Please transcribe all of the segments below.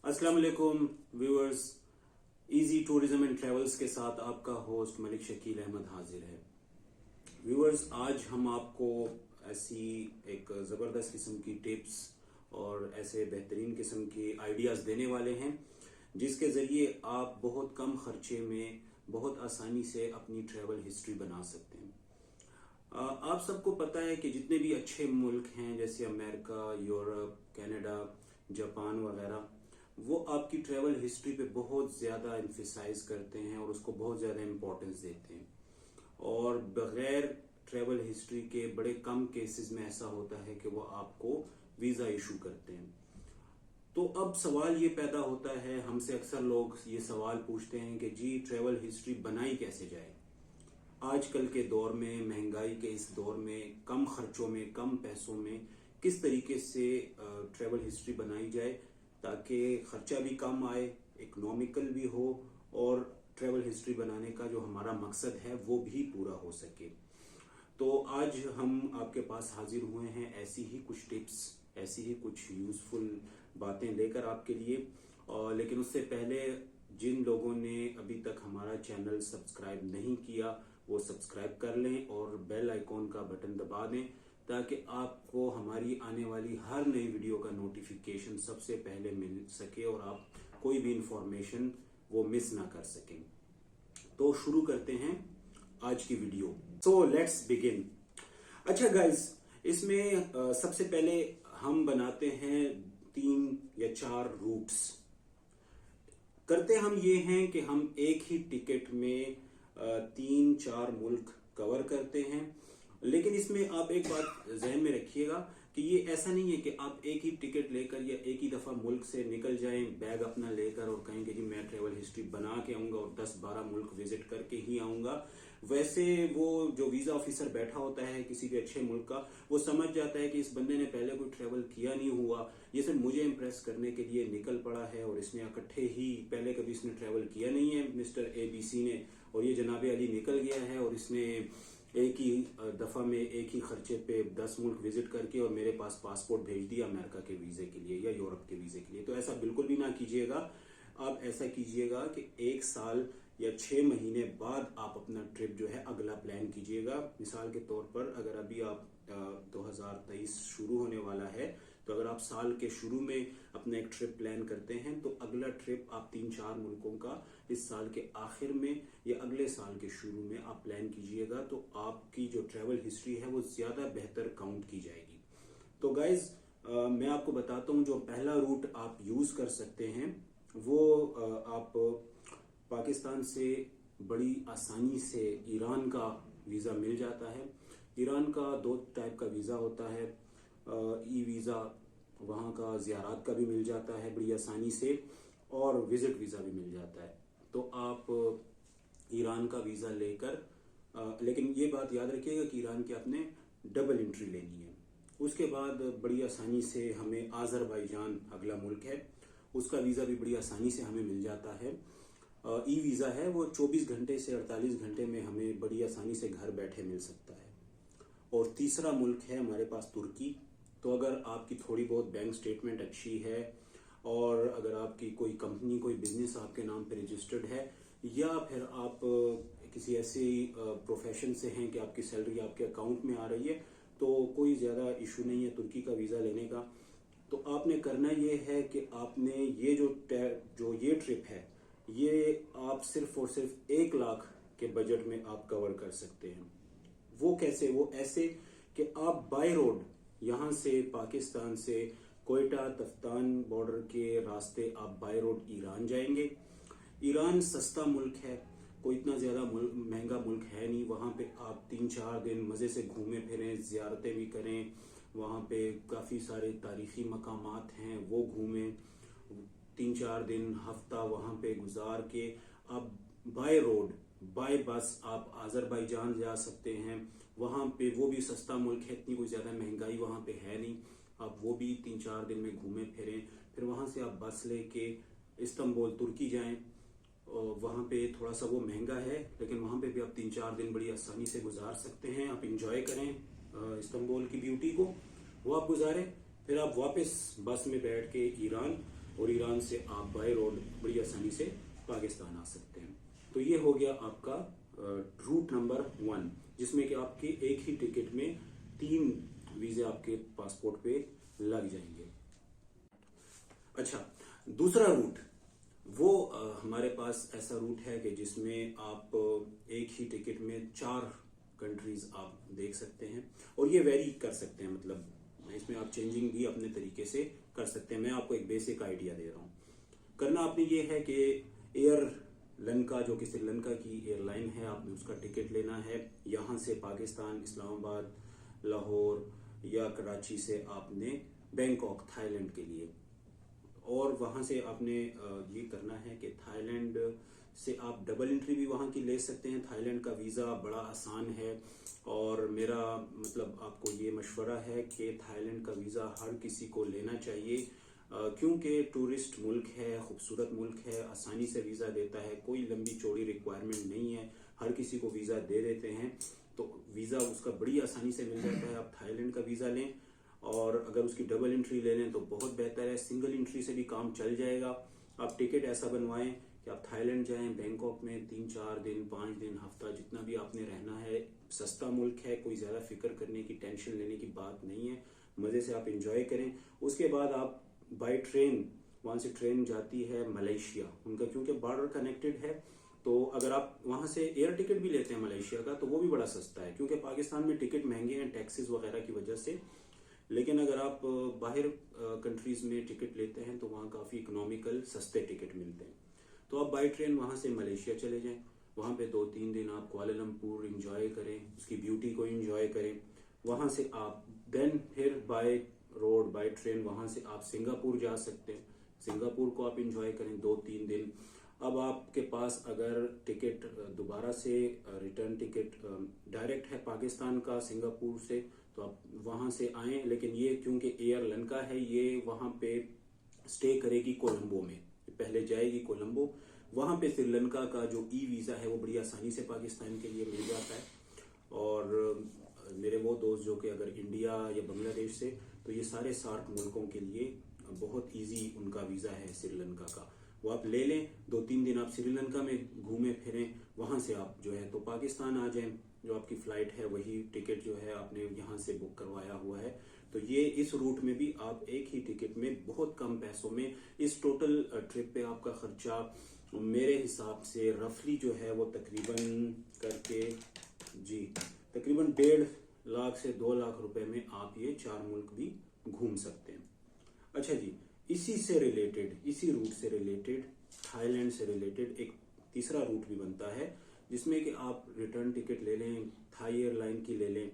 अस्सलाम वालेकुम viewers. Easy tourism and travels के साथ आपका होस्ट मलिक शकील अहमद हाजिर है। व्यूअर्स, आज हम आपको ऐसी एक ज़बरदस्त किस्म की टिप्स और ऐसे बेहतरीन किस्म के आइडियाज़ देने वाले हैं जिसके ज़रिए आप बहुत कम खर्चे में बहुत आसानी से अपनी ट्रैवल हिस्ट्री बना सकते हैं। आप सबको पता है कि जितने भी अच्छे मुल्क हैं जैसे अमेरिका, यूरोप, कनाडा, जापान वगैरह, वो आपकी ट्रैवल हिस्ट्री पे बहुत ज़्यादा एम्फेसाइज करते हैं और उसको बहुत ज़्यादा इम्पोर्टेंस देते हैं। और बगैर ट्रैवल हिस्ट्री के बड़े कम केसेस में ऐसा होता है कि वो आपको वीज़ा इशू करते हैं। तो अब सवाल ये पैदा होता है, हमसे अक्सर लोग ये सवाल पूछते हैं कि जी ट्रैवल हिस्ट्री बनाई कैसे जाए। आजकल के दौर में, महंगाई के इस दौर में, कम खर्चों में, कम पैसों में किस तरीके से ट्रैवल हिस्ट्री बनाई जाए ताकि खर्चा भी कम आए, इकोनॉमिकल भी हो और ट्रैवल हिस्ट्री बनाने का जो हमारा मकसद है वो भी पूरा हो सके। तो आज हम आपके पास हाजिर हुए हैं ऐसी ही कुछ टिप्स, ऐसी ही कुछ यूजफुल बातें लेकर आपके लिए। लेकिन उससे पहले जिन लोगों ने अभी तक हमारा चैनल सब्सक्राइब नहीं किया वो सब्सक्राइब कर लें और बेल आइकॉन का बटन दबा दें ताकि आपको हमारी आने वाली हर नई वीडियो का नोटिफिकेशन सबसे पहले मिल सके और आप कोई भी इंफॉर्मेशन वो मिस ना कर सकें। तो शुरू करते हैं आज की वीडियो। So let's begin. अच्छा गाइस, इसमें सबसे पहले हम बनाते हैं 3 या 4 रूट्स। करते हम ये हैं कि हम एक ही टिकट में 3-4 मुल्क कवर करते हैं। लेकिन इसमें आप एक बात जहन में रखिएगा कि ये ऐसा नहीं है कि आप एक ही टिकट लेकर या एक ही दफा मुल्क से निकल जाएं बैग अपना लेकर और कहेंगे जी मैं ट्रैवल हिस्ट्री बना के आऊंगा और 10-12 मुल्क विजिट करके ही आऊंगा। वैसे वो जो वीजा ऑफिसर बैठा होता है किसी भी अच्छे मुल्क का, वो समझ जाता है कि इस बंदे ने पहले कोई ट्रैवल किया नहीं हुआ, ये सिर्फ मुझे इम्प्रेस करने के लिए निकल पड़ा है और इसने इकट्ठे ही पहले कभी इसने ट्रैवल किया नहीं है मिस्टर ABC ने, और ये जनाबे अली निकल गया है और इसने एक ही दफा में एक ही खर्चे पे 10 मुल्क विजिट करके और मेरे पास पासपोर्ट भेज दिया अमेरिका के वीजे के लिए या यूरोप के वीजे के लिए। तो ऐसा बिल्कुल भी ना कीजिएगा। आप ऐसा कीजिएगा कि 1 साल या 6 महीने बाद आप अपना ट्रिप जो है अगला प्लान कीजिएगा। मिसाल के तौर पर अगर अभी आप 2023 शुरू होने वाला है तो अगर आप साल के शुरू में अपना एक ट्रिप प्लान करते हैं तो अगला ट्रिप आप 3-4 मुल्कों का इस साल के आखिर में या अगले साल के शुरू में आप प्लान कीजिएगा तो आपकी जो ट्रैवल हिस्ट्री है वो ज्यादा बेहतर काउंट की जाएगी। तो गाइज मैं आपको बताता हूँ जो पहला रूट आप यूज कर सकते हैं वो आप पाकिस्तान से बड़ी आसानी से ईरान का वीजा मिल जाता है। ईरान का 2 टाइप का वीजा होता है, ई वीजा, वहां का जियारत का भी मिल जाता है बड़ी आसानी से, और विजिट वीजा भी मिल जाता है। तो आप ईरान का वीजा लेकर, लेकिन ये बात याद रखिएगा कि ईरान की आपने डबल एंट्री लेनी है। उसके बाद बड़ी आसानी से हमें आज़रबाईजान अगला मुल्क है, उसका वीजा भी बड़ी आसानी से हमें मिल जाता है। ई वीजा है वो 24 घंटे से 48 घंटे में हमें बड़ी आसानी से घर बैठे मिल सकता है। और तीसरा मुल्क है हमारे पास तुर्की। तो अगर आपकी थोड़ी बहुत बैंक स्टेटमेंट अच्छी है और अगर आपकी कोई कंपनी, कोई बिजनेस आपके नाम पे रजिस्टर्ड है या फिर आप किसी ऐसे प्रोफेशन से हैं कि आपकी सैलरी आपके अकाउंट में आ रही है तो कोई ज्यादा इशू नहीं है तुर्की का वीजा लेने का। तो आपने करना ये है कि आपने ये जो ये ट्रिप है ये आप सिर्फ और सिर्फ 1 लाख के बजट में आप कवर कर सकते हैं। वो कैसे? वो ऐसे कि आप बाय रोड यहां से पाकिस्तान से कोयटा तफ्तान बॉर्डर के रास्ते आप बाय रोड ईरान जाएंगे। ईरान सस्ता मुल्क है, कोई इतना ज्यादा महंगा मुल्क है नहीं। वहां पे आप 3-4 दिन मजे से घूमे फिरें, जियारतें भी करें, वहां पे काफी सारे तारीखी मकामात हैं वो घूमें। 3-4 दिन, हफ्ता वहां पे गुजार के आप बाय रोड, बाय बस आप आज़रबाईजान जा सकते हैं। वहां पे वो भी सस्ता मुल्क है, इतनी कोई ज्यादा महंगाई वहां पे है नहीं। आप वो भी 3-4 दिन में घूमे फिरें, फिर वहां से आप बस लेके इस्तांबुल तुर्की जाएं। वहां पे थोड़ा सा वो महंगा है लेकिन वहां पे भी आप 3-4 दिन बड़ी आसानी से गुजार सकते हैं। आप इंजॉय करें इस्तांबुल की ब्यूटी को, वो आप गुजारें। फिर आप वापस बस में बैठ के ईरान और ईरान से आप बाय रोड बड़ी आसानी से पाकिस्तान आ सकते हैं। तो ये हो गया आपका रूट नंबर 1, जिसमें कि आपके एक ही टिकट में 3 वीजे आपके पासपोर्ट पे लग जाएंगे। अच्छा, दूसरा रूट वो हमारे पास ऐसा रूट है कि जिसमें आप एक ही टिकट में 4 कंट्रीज आप देख सकते हैं, और ये वेरी कर सकते हैं, मतलब इसमें आप चेंजिंग भी अपने तरीके से कर सकते हैं। मैं आपको एक बेसिक आइडिया दे रहा हूँ। करना आपने ये है कि एयर लंका, जो कि श्रीलंका की एयरलाइन है, आपने उसका टिकट लेना है। यहाँ से पाकिस्तान, इस्लामाबाद, लाहौर या कराची से आपने बैंकॉक थाईलैंड के लिए, और वहाँ से आपने ये करना है कि थाईलैंड से आप डबल एंट्री भी वहाँ की ले सकते हैं। थाईलैंड का वीज़ा बड़ा आसान है, और मेरा मतलब आपको ये मशवरा है कि थाईलैंड का वीज़ा हर किसी को लेना चाहिए, क्योंकि टूरिस्ट मुल्क है, खूबसूरत मुल्क है, आसानी से वीज़ा देता है, कोई लंबी चौड़ी रिक्वायरमेंट नहीं है, हर किसी को वीज़ा दे देते हैं। तो वीज़ा उसका बड़ी आसानी से मिल जाता है। आप थाईलैंड का वीज़ा लें, और अगर उसकी डबल एंट्री ले लें तो बहुत बेहतर है। सिंगल एंट्री से भी काम चल जाएगा। आप टिकट ऐसा बनवाएं कि आप थाईलैंड जाएं, बैंकॉक में 3-4 दिन, 5 दिन, हफ्ता, जितना भी आपने रहना है। सस्ता मुल्क है, कोई ज़्यादा फिक्र करने की, टेंशन लेने की बात नहीं है। मज़े से आप इंजॉय करें। उसके बाद आप बाई ट्रेन, वहाँ से ट्रेन जाती है मलेशिया, उनका क्योंकि बॉर्डर कनेक्टेड है, तो अगर आप वहाँ से एयर टिकट भी लेते हैं मलेशिया का, तो वो भी बड़ा सस्ता है, क्योंकि पाकिस्तान में टिकट महंगे हैं टैक्सेस वगैरह की वजह से। लेकिन अगर आप बाहर कंट्रीज में टिकट लेते हैं तो वहाँ काफ़ी इकोनॉमिकल, सस्ते टिकट मिलते हैं। तो आप बाई ट्रेन वहाँ से मलेशिया चले जाएं। वहाँ पे 2-3 दिन आप कुआलालंपुर इंजॉय करें, उसकी ब्यूटी को इंजॉय करें। वहाँ से आप देन फिर बाय रोड, बाय ट्रेन वहाँ से आप सिंगापुर जा सकते हैं। सिंगापुर को आप इंजॉय करें 2-3 दिन। अब आपके पास अगर टिकट दोबारा से रिटर्न टिकट डायरेक्ट है पाकिस्तान का सिंगापुर से, तो आप वहाँ से आएँ। लेकिन ये क्योंकि एयर लंका है, ये वहाँ पे स्टे करेगी कोलंबो में, पहले जाएगी कोलंबो। वहाँ पे श्रीलंका का जो ई वीज़ा है वो बड़ी आसानी से पाकिस्तान के लिए मिल जाता है। और मेरे वो दोस्त जो कि अगर इंडिया या बांग्लादेश से, तो ये सारे सार्क मुल्कों के लिए बहुत इजी उनका वीज़ा है श्रीलंका का, वो आप ले लें। 2-3 दिन आप श्रीलंका में घूमें फिरें, वहाँ से आप जो है तो पाकिस्तान आ जाएं। जो आपकी फ़्लाइट है वही टिकट जो है आपने यहाँ से बुक करवाया हुआ है। तो ये इस रूट में भी आप एक ही टिकट में बहुत कम पैसों में, इस टोटल ट्रिप पे आपका खर्चा मेरे हिसाब से रफली जो है वो तकरीबन करके जी तकरीबन 1.5 लाख से 2 लाख रुपए में आप ये 4 मुल्क भी घूम सकते हैं। अच्छा जी, इसी से रिलेटेड, इसी रूट से रिलेटेड, थाईलैंड से रिलेटेड एक तीसरा रूट भी बनता है, जिसमें कि आप रिटर्न टिकट ले लें, थाई एयरलाइन की ले लें।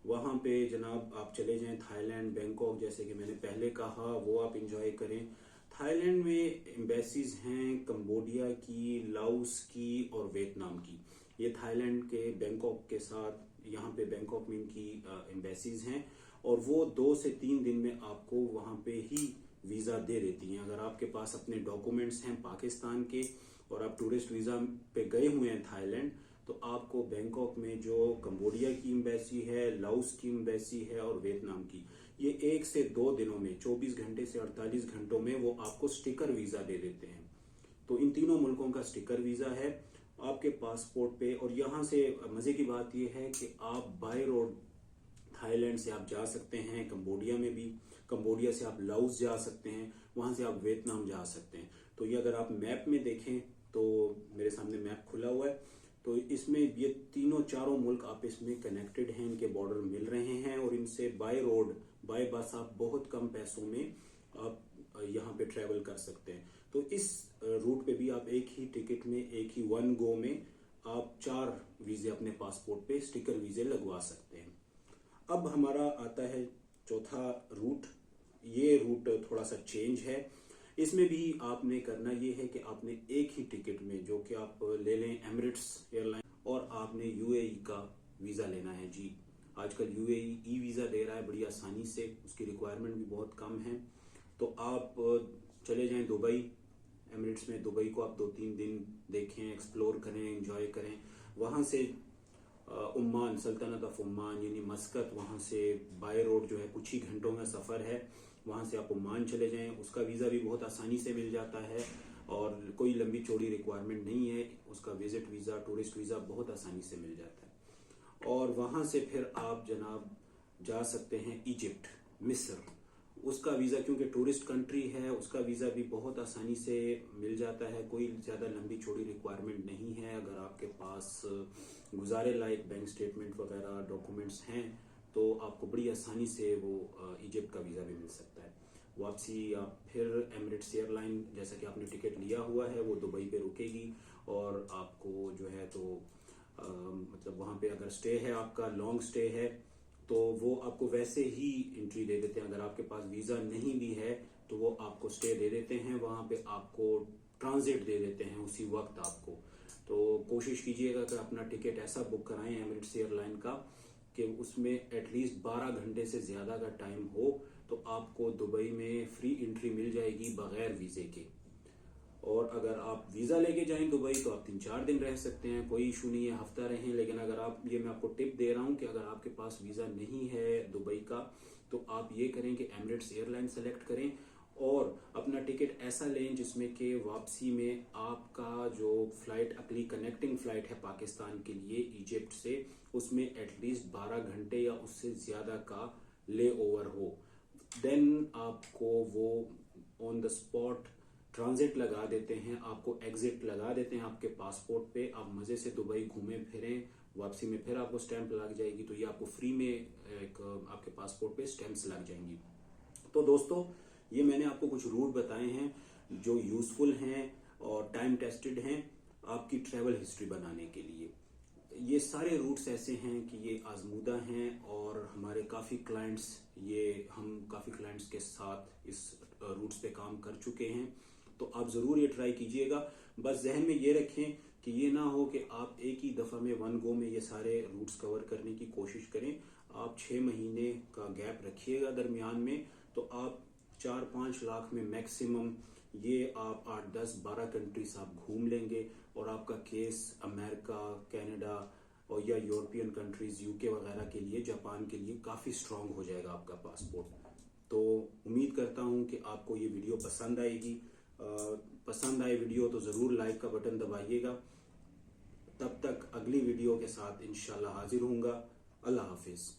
वहाँ पे जनाब आप चले जाएं थाईलैंड, बैंकॉक, जैसे कि मैंने पहले कहा, वो आप इंजॉय करें। थाईलैंड में एम्बेसीज हैं कंबोडिया की, लाओस की और वियतनाम की। ये थाईलैंड के बैंकॉक के साथ, यहाँ पे बैंकॉक में इनकी एम्बेसीज हैं, और वो 2 से 3 दिन में आपको वहाँ पे ही वीज़ा दे देती हैं। अगर आपके पास अपने डॉक्यूमेंट्स हैं पाकिस्तान के और आप टूरिस्ट वीज़ा पे गए हुए हैं थाईलैंड, तो आपको बैंकॉक में जो कंबोडिया की एम्बेसी है, लाओस की एम्बेसी है और वियतनाम की, ये 1 से 2 दिनों में, 24 घंटे से 48 घंटों में वो आपको स्टिकर वीज़ा दे देते हैं। तो इन तीनों मुल्कों का स्टिकर वीज़ा है आपके पासपोर्ट पे। और यहाँ से मज़े की बात यह है कि आप बाय रोड थाईलैंड से आप जा सकते हैं कंबोडिया में भी, कंबोडिया से आप लाओस जा सकते हैं, वहाँ से आप वियतनाम जा सकते हैं। तो ये अगर आप मैप में देखें, तो मेरे सामने मैप खुला हुआ है, तो इसमें ये तीनों चारों मुल्क आपस में कनेक्टेड हैं, इनके बॉर्डर मिल रहे हैं, और इनसे बाय रोड, बाय बस आप बहुत कम पैसों में आप यहाँ पे ट्रेवल कर सकते हैं। तो इस रूट पे भी आप एक ही टिकट में, एक ही 1 गो में आप 4 वीज़े अपने पासपोर्ट पे, स्टिकर वीज़े लगवा सकते हैं। अब हमारा आता है चौथा रूट। ये रूट थोड़ा सा चेंज है। इसमें भी आपने करना ये है कि आपने एक ही टिकट में, जो कि आप ले लें एमिरेट्स एयरलाइन, और आपने यूएई का वीज़ा लेना है जी। आजकल यूएई ई वीज़ा दे रहा है बड़ी आसानी से, उसकी रिक्वायरमेंट भी बहुत कम है। तो आप चले जाएं दुबई, एमिरेट्स में दुबई को आप 2-3 दिन देखें, एक्सप्लोर करें, एंजॉय करें। वहाँ से उम्मान, सल्तनत ऑफ उम्मान यानी मस्कत, वहाँ से बाय रोड जो है कुछ ही घंटों का सफ़र है, वहाँ से आप ओमान चले जाएं, उसका वीज़ा भी बहुत आसानी से मिल जाता है और कोई लंबी चौड़ी रिक्वायरमेंट नहीं है। उसका विजिट वीज़ा, टूरिस्ट वीज़ा बहुत आसानी से मिल जाता है। और वहाँ से फिर आप जनाब जा सकते हैं इजिप्ट, मिस्र। उसका वीज़ा क्योंकि टूरिस्ट कंट्री है, उसका वीज़ा भी बहुत आसानी से मिल जाता है। कोई ज़्यादा लंबी चौड़ी रिक्वायरमेंट नहीं है। अगर आपके पास गुजारे लायक बैंक स्टेटमेंट वगैरह डॉक्यूमेंट्स हैं तो आपको बड़ी आसानी से वो इजिप्ट का वीज़ा भी मिल सकता है। वापसी आप फिर एमिरेट्स एयरलाइन, जैसा कि आपने टिकट लिया हुआ है, वो दुबई पे रुकेगी और आपको जो है तो मतलब वहाँ पे अगर स्टे है, आपका लॉन्ग स्टे है, तो वो आपको वैसे ही एंट्री दे देते हैं। अगर आपके पास वीज़ा नहीं भी है तो वो आपको स्टे दे देते हैं, वहाँ पे आपको ट्रांजिट दे देते हैं उसी वक्त आपको। तो कोशिश कीजिएगा कि अपना टिकट ऐसा बुक कराएं एमिरेट्स एयरलाइन का कि उसमें एटलीस्ट 12 घंटे से ज़्यादा का टाइम हो, तो आपको दुबई में फ्री एंट्री मिल जाएगी बगैर वीज़े के। और अगर आप वीज़ा लेके जाएं दुबई तो आप 3-4 दिन रह सकते हैं, कोई इशू नहीं है, हफ्ता रहें। लेकिन अगर आप, ये मैं आपको टिप दे रहा हूं कि अगर आपके पास वीज़ा नहीं है दुबई का तो आप ये करें कि एमिरेट्स एयरलाइन सेलेक्ट करें और अपना टिकट ऐसा लें जिसमें कि वापसी में आपका जो फ्लाइट, अगली कनेक्टिंग फ्लाइट है पाकिस्तान के लिए इजिप्ट से, उसमें एटलीस्ट 12 घंटे या उससे ज़्यादा का ले ओवर हो। देन आपको वो ऑन द स्पॉट ट्रांजिट लगा देते हैं, आपको एग्जिट लगा देते हैं आपके पासपोर्ट पे। आप मज़े से दुबई घूमें फिरें, वापसी में फिर आपको स्टैंप लग जाएगी। तो ये आपको फ्री में एक आपके पासपोर्ट पे स्टैंप्स लग जाएंगी। तो दोस्तों, ये मैंने आपको कुछ रूट बताए हैं जो यूजफुल हैं और टाइम टेस्टेड हैं आपकी ट्रैवल हिस्ट्री बनाने के लिए। ये सारे रूट्स ऐसे हैं कि ये आजमूदा हैं और हमारे काफ़ी क्लाइंट्स, हम काफ़ी क्लाइंट्स के साथ इस रूट्स पे काम कर चुके हैं। तो आप ज़रूर ये ट्राई कीजिएगा। बस जहन में ये रखें कि ये ना हो कि आप एक ही दफ़ा में, वन गो में ये सारे रूट्स कवर करने की कोशिश करें। आप 6 महीने का गैप रखिएगा दरमियान में, तो आप 4-5 लाख में मैक्सिमम ये आप 8-10-12 कंट्रीज आप घूम लेंगे और आपका केस अमेरिका, कनाडा और या यूरोपियन कंट्रीज, यूके वगैरह के लिए, जापान के लिए काफ़ी स्ट्रांग हो जाएगा आपका पासपोर्ट। तो उम्मीद करता हूँ कि आपको ये वीडियो पसंद आएगी। पसंद आए वीडियो तो ज़रूर लाइक का बटन दबाइएगा। तब तक अगली वीडियो के साथ इंशाल्लाह हाजिर होऊंगा। अल्लाह हाफिज़।